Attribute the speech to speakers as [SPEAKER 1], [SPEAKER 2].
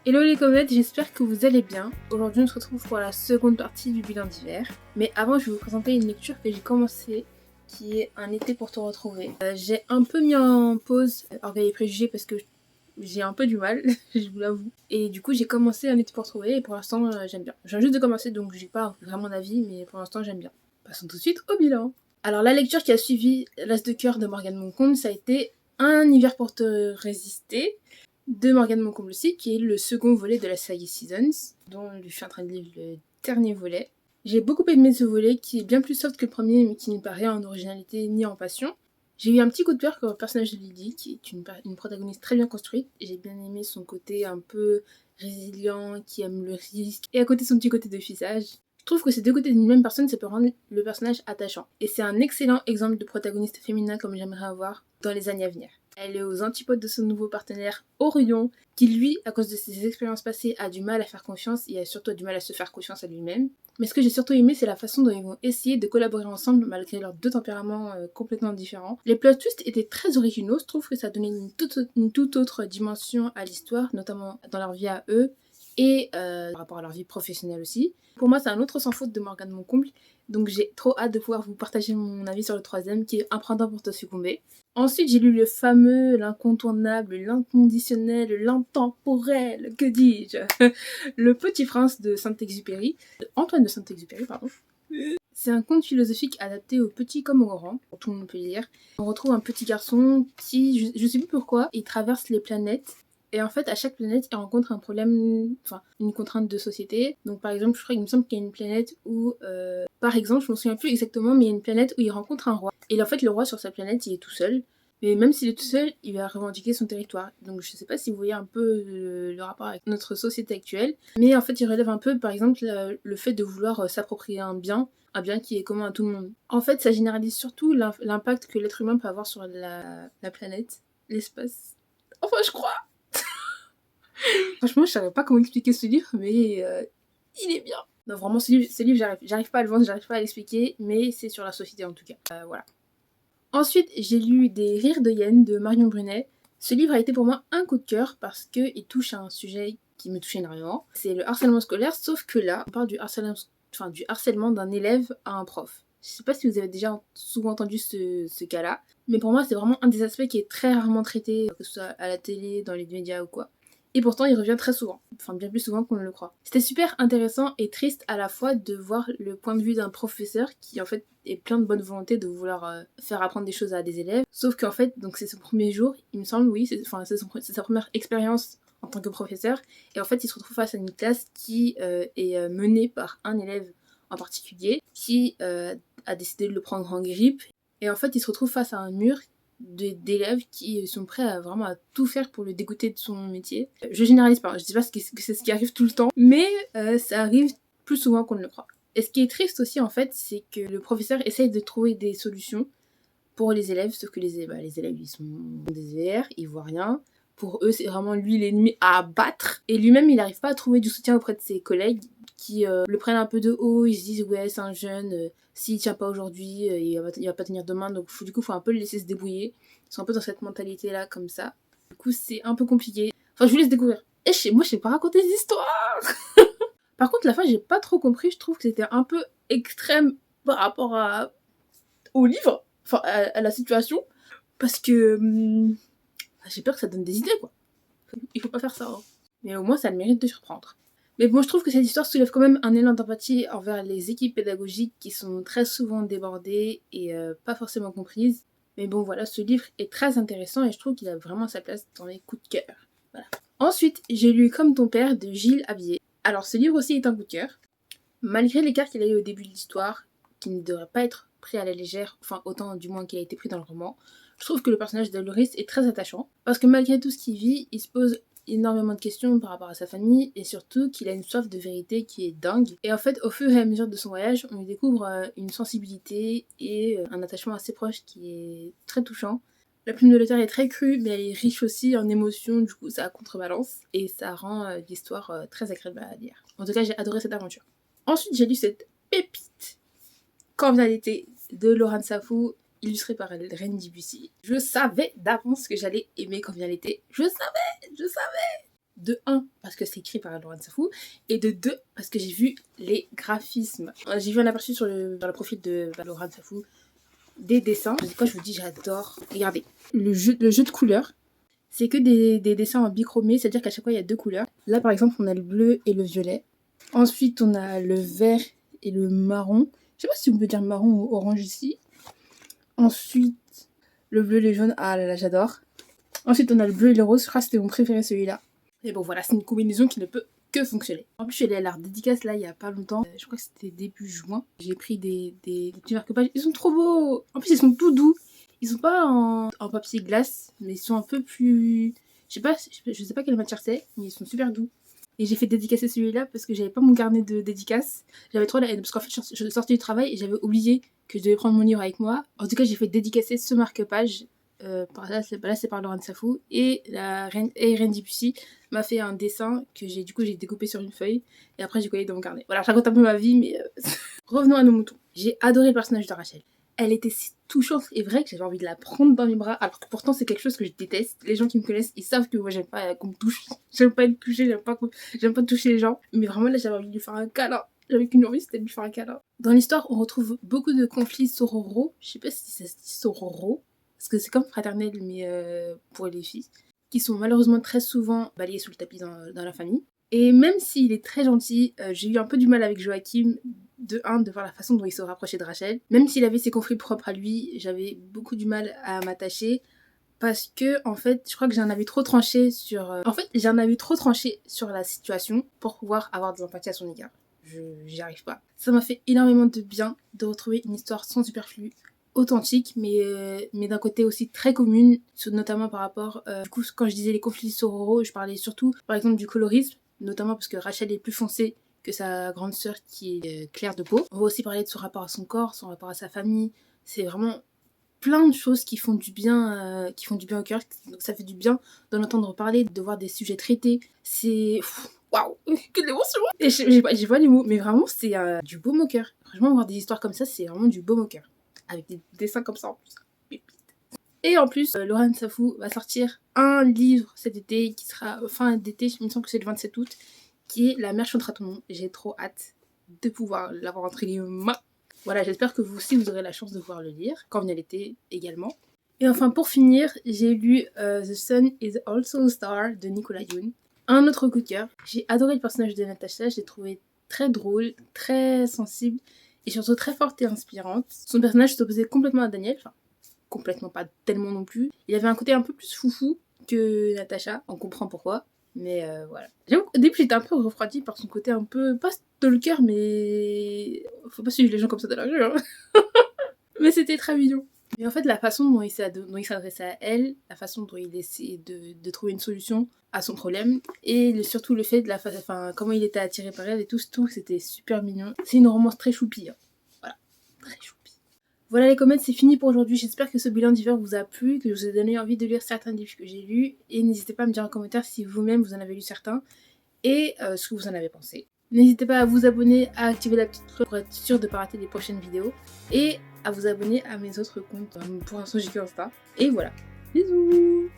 [SPEAKER 1] Hello les comètes, j'espère que vous allez bien. Aujourd'hui on se retrouve pour la seconde partie du bilan d'hiver. Mais avant je vais vous présenter une lecture que j'ai commencée, qui est Un été pour te retrouver. J'ai un peu mis en pause Orgueil et Préjugés parce que j'ai un peu du mal, je vous l'avoue. Et du coup j'ai commencé Un été pour te retrouver et pour l'instant j'aime bien. Je viens juste de commencer donc j'ai pas vraiment d'avis mais pour l'instant j'aime bien. Passons tout de suite au bilan. Alors la lecture qui a suivi L'As de cœur de Morgane Moncomble, ça a été Un hiver pour te résister de Morgane Moncomble aussi, qui est le second volet de la saga Seasons, dont je suis en train de lire le dernier volet. J'ai beaucoup aimé ce volet, qui est bien plus soft que le premier, mais qui n'est pas rien en originalité ni en passion. J'ai eu un petit coup de cœur pour le personnage de Lily, qui est une protagoniste très bien construite. J'ai bien aimé son côté un peu résilient, qui aime le risque, et à côté son petit côté de fisage. Je trouve que ces deux côtés d'une même personne, ça peut rendre le personnage attachant. Et c'est un excellent exemple de protagoniste féminin comme j'aimerais avoir dans les années à venir. Elle est aux antipodes de son nouveau partenaire, Orion, qui lui, à cause de ses expériences passées, a du mal à faire confiance et a surtout du mal à se faire confiance à lui-même. Mais ce que j'ai surtout aimé, c'est la façon dont ils vont essayer de collaborer ensemble malgré leurs deux tempéraments complètement différents. Les plot twists étaient très originaux, je trouve que ça donnait une toute autre dimension à l'histoire, notamment dans leur vie à eux et par rapport à leur vie professionnelle aussi. Pour moi, c'est un autre sans faute de Morgane Moncomble, donc j'ai trop hâte de pouvoir vous partager mon avis sur le troisième, qui est Un printemps pour te succomber. Ensuite, j'ai lu le fameux, l'incontournable, l'inconditionnel, l'intemporel, que dis-je, Le Petit Prince de Saint-Exupéry, Antoine de Saint-Exupéry, pardon. C'est un conte philosophique adapté aux petits comme aux grands, pour tout le monde peut lire. On retrouve un petit garçon qui, je sais plus pourquoi, il traverse les planètes. Et en fait, à chaque planète, il rencontre un problème, enfin, une contrainte de société. Donc, par exemple, je crois qu'il me semble qu'il y a une planète où, par exemple, je me souviens plus exactement, mais il y a une planète où il rencontre un roi. Et en fait, le roi sur sa planète, il est tout seul. Mais même s'il est tout seul, il va revendiquer son territoire. Donc, je sais pas si vous voyez un peu le rapport avec notre société actuelle. Mais en fait, il relève un peu, par exemple, le fait de vouloir s'approprier un bien qui est commun à tout le monde. En fait, ça généralise surtout l'impact que l'être humain peut avoir sur la planète, l'espace. Enfin, je crois. Franchement, je savais pas comment expliquer ce livre, mais il est bien. Non, vraiment, ce livre j'arrive pas à le vendre, j'arrive pas à l'expliquer, mais c'est sur la société en tout cas. Voilà. Ensuite, j'ai lu Des rires de hyène de Marion Brunet. Ce livre a été pour moi un coup de cœur parce qu'il touche à un sujet qui me touche énormément. C'est le harcèlement scolaire, sauf que là, on parle du harcèlement d'un élève à un prof. Je sais pas si vous avez déjà souvent entendu ce cas-là, mais pour moi, c'est vraiment un des aspects qui est très rarement traité, que ce soit à la télé, dans les médias ou quoi. Et pourtant, il revient très souvent, enfin bien plus souvent qu'on ne le croit. C'était super intéressant et triste à la fois de voir le point de vue d'un professeur qui en fait est plein de bonne volonté de vouloir faire apprendre des choses à des élèves. Sauf qu'en fait, donc c'est son premier jour, il me semble, oui, c'est sa première expérience en tant que professeur. Et en fait, il se retrouve face à une classe qui est menée par un élève en particulier qui a décidé de le prendre en grippe. Et en fait, il se retrouve face à un mur d'élèves qui sont prêts à vraiment à tout faire pour le dégoûter de son métier. Je généralise pas, je dis pas que c'est ce qui arrive tout le temps, mais ça arrive plus souvent qu'on ne le croit. Et ce qui est triste aussi en fait, c'est que le professeur essaye de trouver des solutions pour les élèves, sauf que les élèves ils sont déserts, ils voient rien. Pour eux, c'est vraiment lui l'ennemi à abattre. Et lui-même, il n'arrive pas à trouver du soutien auprès de ses collègues qui le prennent un peu de haut. Ils se disent, ouais, c'est un jeune, s'il tient pas aujourd'hui, il va pas tenir demain. Donc, du coup, il faut un peu le laisser se débrouiller. Ils sont un peu dans cette mentalité-là, comme ça. Du coup, c'est un peu compliqué. Enfin, je vous laisse découvrir. Et moi, je sais pas raconter des histoires. Par contre, la fin, j'ai pas trop compris. Je trouve que c'était un peu extrême par rapport au livre. Enfin, à la situation. Parce que j'ai peur que ça donne des idées, quoi. Il faut pas faire ça, hein. Mais au moins, ça a le mérite de surprendre. Mais bon, je trouve que cette histoire soulève quand même un élan d'empathie envers les équipes pédagogiques qui sont très souvent débordées et pas forcément comprises. Mais bon, voilà, ce livre est très intéressant et je trouve qu'il a vraiment sa place dans les coups de cœur. Voilà. Ensuite, j'ai lu Comme ton père de Gilles Abier. Alors, ce livre aussi est un coup de cœur. Malgré l'écart qu'il a eu au début de l'histoire, qui ne devrait pas être pris à la légère, enfin autant du moins qu'il a été pris dans le roman, je trouve que le personnage d'Aloris est très attachant, parce que malgré tout ce qu'il vit, il se pose énormément de questions par rapport à sa famille, et surtout qu'il a une soif de vérité qui est dingue. Et en fait, au fur et à mesure de son voyage, on y découvre une sensibilité et un attachement assez proche qui est très touchant. La plume de l'auteur est très crue, mais elle est riche aussi en émotions, du coup ça contrebalance, et ça rend l'histoire très agréable à lire. En tout cas, j'ai adoré cette aventure. Ensuite, j'ai lu cette pépite Quand vient l'été de Laurent Safou, illustrée par Reine Debussy. Je savais d'avance que j'allais aimer Quand vient l'été. Je savais. De 1, parce que c'est écrit par Laurent Safou, et de 2, parce que j'ai vu les graphismes. J'ai vu un aperçu sur le profil de Laurent Safou des dessins. Je vous dis, j'adore. Regardez, le jeu de couleurs, c'est que des dessins en bichromé, c'est-à-dire qu'à chaque fois, il y a 2 couleurs. Là, par exemple, on a le bleu et le violet. Ensuite, on a le vert et le marron. Je sais pas si on peut dire marron ou orange ici. Ensuite, le bleu et le jaune. Ah là là, j'adore. Ensuite, on a le bleu et le rose. Je crois que c'était mon préféré, celui-là. Et bon, voilà, c'est une combinaison qui ne peut que fonctionner. En plus, je suis allée à l'art dédicace là il y a pas longtemps. Je crois que c'était début juin. J'ai pris des petits marque-pages. Ils sont trop beaux. En plus, ils sont tout doux. Ils sont pas en papier glace, mais ils sont un peu plus... Je sais pas quelle matière c'est, mais ils sont super doux. Et j'ai fait dédicacer celui-là parce que j'avais pas mon carnet de dédicace. J'avais trop la haine parce qu'en fait, je sortais du travail et j'avais oublié que je devais prendre mon livre avec moi. En tout cas, j'ai fait dédicacer ce marque-page. Là, c'est par Laurent Safou. Et la reine Dipussy m'a fait un dessin que j'ai découpé sur une feuille. Et après, j'ai collé dans mon carnet. Voilà, je raconte un peu ma vie, mais revenons à nos moutons. J'ai adoré le personnage de Rachel. Elle était si touchante et vraie que j'avais envie de la prendre dans mes bras, alors que pourtant c'est quelque chose que je déteste. Les gens qui me connaissent, ils savent que moi j'aime pas qu'on me touche, j'aime pas être touchée, j'aime pas toucher les gens. Mais vraiment là j'avais envie de lui faire un câlin, j'avais qu'une envie, c'était de lui faire un câlin. Dans l'histoire on retrouve beaucoup de conflits sororaux, je sais pas si ça se dit sororaux, parce que c'est comme fraternel mais pour les filles, qui sont malheureusement très souvent balayés sous le tapis dans la famille. Et même s'il est très gentil, j'ai eu un peu du mal avec Joachim, de voir la façon dont il se rapprochait de Rachel. Même s'il avait ses conflits propres à lui, j'avais beaucoup du mal à m'attacher. Parce que, en fait, je crois que j'en avais trop tranché sur... sur la situation pour pouvoir avoir des empathies à son égard. J'y arrive pas. Ça m'a fait énormément de bien de retrouver une histoire sans superflu, authentique, mais d'un côté aussi très commune, notamment par rapport... du coup, quand je disais les conflits sororaux, je parlais surtout, par exemple, du colorisme, notamment parce que Rachel est plus foncée que sa grande sœur qui est claire de peau. On va aussi parler de son rapport à son corps, son rapport à sa famille. C'est vraiment plein de choses qui font du bien au cœur. Donc ça fait du bien d'en entendre parler, de voir des sujets traités. C'est... Waouh, que de l'émotion. Et j'ai pas les mots, mais vraiment c'est du baume au cœur. Franchement, voir des histoires comme ça, c'est vraiment du baume au cœur. Avec des dessins comme ça en plus. Et en plus, Laurent Safou va sortir un livre cet été qui sera fin d'été, il me semble que c'est le 27 août, qui est La mer chantera ton nom. J'ai trop hâte de pouvoir l'avoir entre les mains. Voilà, j'espère que vous aussi vous aurez la chance de pouvoir le lire, quand vient l'été également. Et enfin, pour finir, j'ai lu The Sun is Also a Star de Nicolas Yoon. Un autre coup de cœur. J'ai adoré le personnage de Natasha, je l'ai trouvé très drôle, très sensible et surtout très forte et inspirante. Son personnage s'opposait complètement à Daniel, enfin complètement pas tellement non plus. Il avait un côté un peu plus foufou que Natasha, on comprend pourquoi. Mais voilà. Au début, j'étais un peu refroidie par son côté un peu... Pas stalker, mais... Faut pas suivre les gens comme ça dans la rue, hein. Mais c'était très mignon. Mais en fait, la façon dont il s'adressait à elle, la façon dont il essayait de trouver une solution à son problème, et surtout le fait de comment il était attiré par elle et tout, c'était super mignon. C'est une romance très choupie, hein. Voilà, très choupie. Voilà les comments, c'est fini pour aujourd'hui. J'espère que ce bilan d'hiver vous a plu, que je vous ai donné envie de lire certains livres que j'ai lus. Et n'hésitez pas à me dire en commentaire si vous-même vous en avez lu certains et ce que vous en avez pensé. N'hésitez pas à vous abonner, à activer la petite cloche pour être sûr de ne pas rater les prochaines vidéos. Et à vous abonner à mes autres comptes. Pour l'instant j'ai que Insta. Et voilà. Bisous.